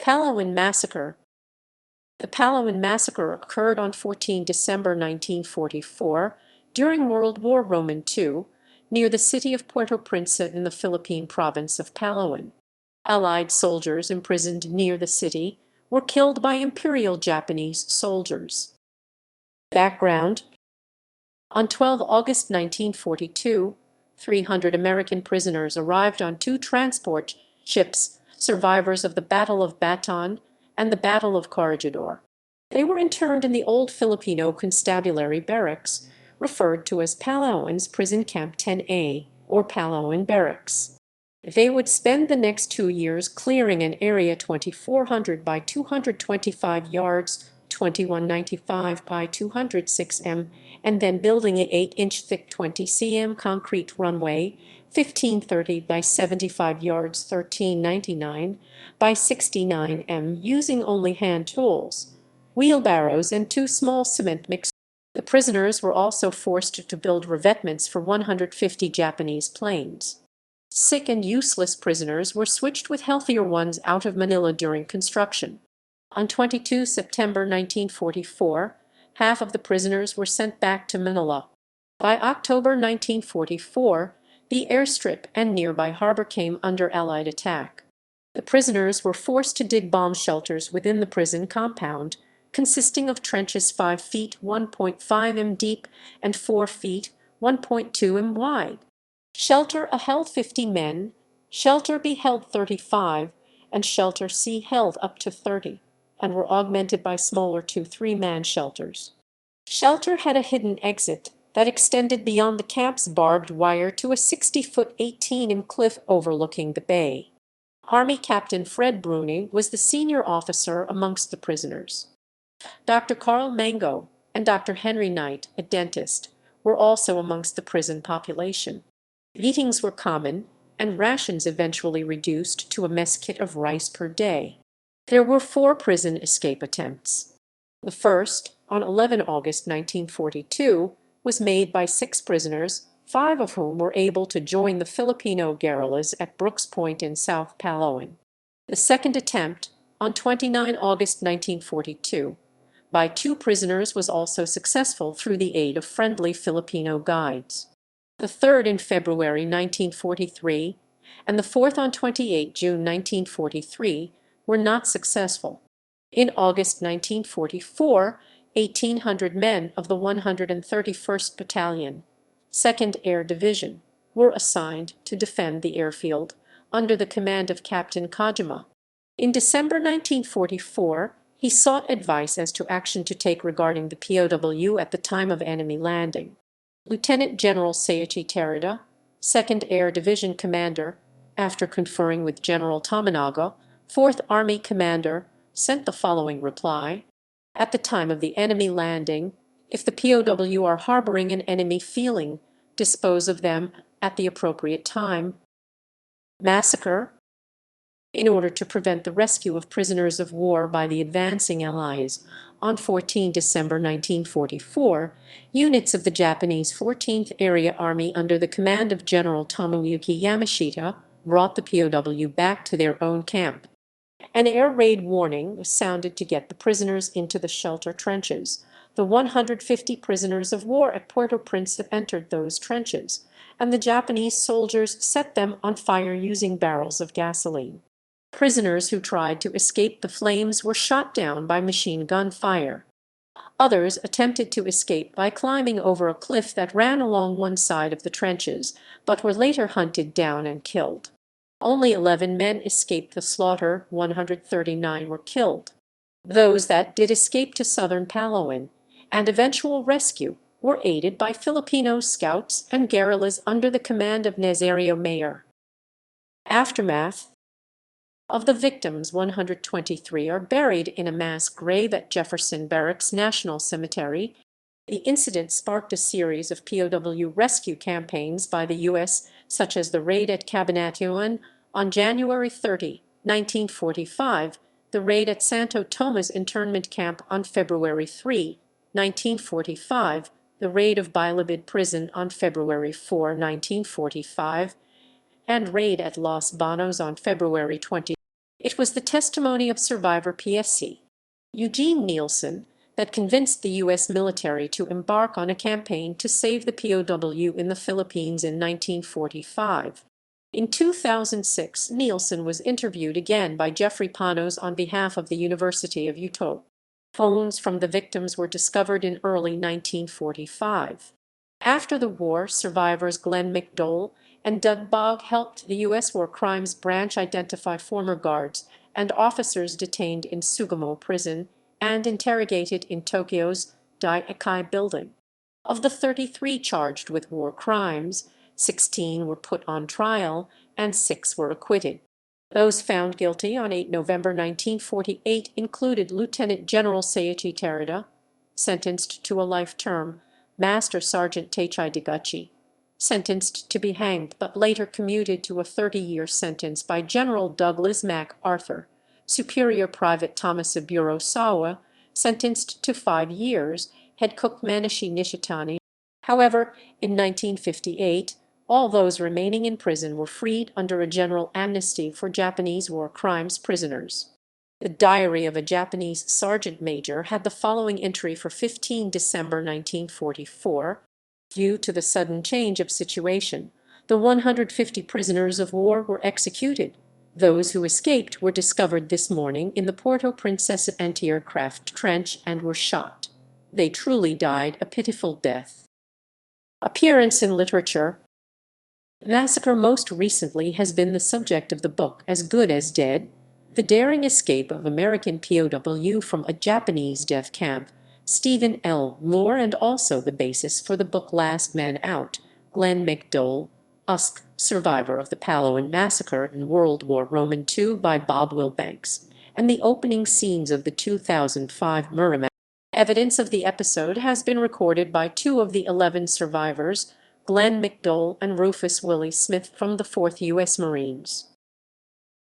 Palawan Massacre. The Palawan Massacre occurred on 14 December 1944 during World War II near the city of Puerto Princesa in the Philippine province of Palawan. Allied soldiers imprisoned near the city were killed by Imperial Japanese soldiers. Background: on 12 August 1942, 300 American prisoners arrived on two transport ships, survivors of the Battle of Bataan and the Battle of Corregidor. They were interned in the old Filipino constabulary barracks, referred to as Palawan's Prison Camp 10A, or Palawan Barracks. They would spend the next 2 years clearing an area 2,400 by 225 yards, 2195 by 206 m, and then building an 8-inch thick 20 cm concrete runway, 1530 by 75 yards, 1399 by 69 m, using only hand tools, wheelbarrows, and two small cement mixers. The prisoners were also forced to build revetments for 150 Japanese planes. Sick and useless prisoners were switched with healthier ones out of Manila during construction. On 22 September 1944, half of the prisoners were sent back to Manila. By October 1944, the airstrip and nearby harbor came under Allied attack. The prisoners were forced to dig bomb shelters within the prison compound, consisting of trenches 5 feet (1.5 m) deep and 4 feet (1.2 m) wide. Shelter A held 50 men, Shelter B held 35, and Shelter C held up to 30, and were augmented by smaller 2-3-man shelters. Shelter had a hidden exit that extended beyond the camp's barbed wire to a 60-foot 18-m cliff overlooking the bay. Army Captain Fred Bruni was the senior officer amongst the prisoners. Dr. Carl Mango and Dr. Henry Knight, a dentist, were also amongst the prison population. Beatings were common, and rations eventually reduced to a mess kit of rice per day. There were 4 prison escape attempts. The first, on 11 August 1942, was made by 6 prisoners, 5 of whom were able to join the Filipino guerrillas at Brooks Point in South Palawan. The second attempt, on 29 August 1942, by 2 prisoners was also successful through the aid of friendly Filipino guides. The third in February 1943, and the fourth on 28 June 1943, were not successful. In August 1944, 1,800 men of the 131st Battalion, 2nd Air Division, were assigned to defend the airfield under the command of Captain Kajima. In December 1944, he sought advice as to action to take regarding the POW at the time of enemy landing. Lieutenant General Seiichi Terada, 2nd Air Division Commander, after conferring with General Tominaga, 4th Army Commander, sent the following reply: at the time of the enemy landing, if the POW are harboring an enemy feeling, dispose of them at the appropriate time. Massacre. In order to prevent the rescue of prisoners of war by the advancing Allies, on 14 December 1944, units of the Japanese 14th Area Army under the command of General Tomoyuki Yamashita brought the POW back to their own camp. An air raid warning was sounded to get the prisoners into the shelter trenches. The 150 prisoners of war at Puerto Princesa entered those trenches, and the Japanese soldiers set them on fire using barrels of gasoline. Prisoners who tried to escape the flames were shot down by machine gun fire. Others attempted to escape by climbing over a cliff that ran along one side of the trenches, but were later hunted down and killed. Only 11 men escaped the slaughter, 139 were killed. Those that did escape to southern Palawan and eventual rescue were aided by Filipino scouts and guerrillas under the command of Nazario Mayor. Aftermath. Of the victims, 123 are buried in a mass grave at Jefferson Barracks National Cemetery. The incident sparked a series of POW rescue campaigns by the U.S., such as the raid at Cabanatuan on January 30, 1945, the raid at Santo Tomas internment camp on February 3, 1945, the raid of Bilibid Prison on February 4, 1945, and raid at Los Banos on February 20. It was the testimony of survivor PSC Eugene Nielsen that convinced the U.S. military to embark on a campaign to save the POW in the Philippines in 1945. In 2006, Nielsen was interviewed again by Jeffrey Panos on behalf of the University of Utah. Phones from the victims were discovered in early 1945. After the war, survivors Glenn McDowell and Doug Bogg helped the U.S. War Crimes Branch identify former guards and officers detained in Sugamo Prison and interrogated in Tokyo's Dai-Ikai building. Of the 33 charged with war crimes, 16 were put on trial and 6 were acquitted. Those found guilty on 8 November 1948 included Lieutenant General Seiichi Terada, sentenced to a life term, Master Sergeant Teichai Deguchi, sentenced to be hanged but later commuted to a 30-year sentence by General Douglas MacArthur, Superior Private Thomas Aburo Sawa, sentenced to 5 years, Head Cook Manishi Nishitani. However, in 1958, all those remaining in prison were freed under a general amnesty for Japanese war crimes prisoners. The diary of a Japanese sergeant major had the following entry for 15 December 1944. Due to the sudden change of situation, the 150 prisoners of war were executed. Those who escaped were discovered this morning in the Puerto Princesa anti-aircraft trench and were shot. They truly died a pitiful death. Appearance in literature. Massacre most recently has been the subject of the book As Good as Dead, the daring escape of American POW from a Japanese death camp, Stephen L. Moore, and also the basis for the book Last Man Out, Glenn McDowell, USC, survivor of the Palawan Massacre in World War II by Bob Wilbanks, and the opening scenes of the 2005 Merrimack. Evidence of the episode has been recorded by 2 of the 11 survivors, Glenn McDowell and Rufus Willie Smith from the 4th U.S. Marines.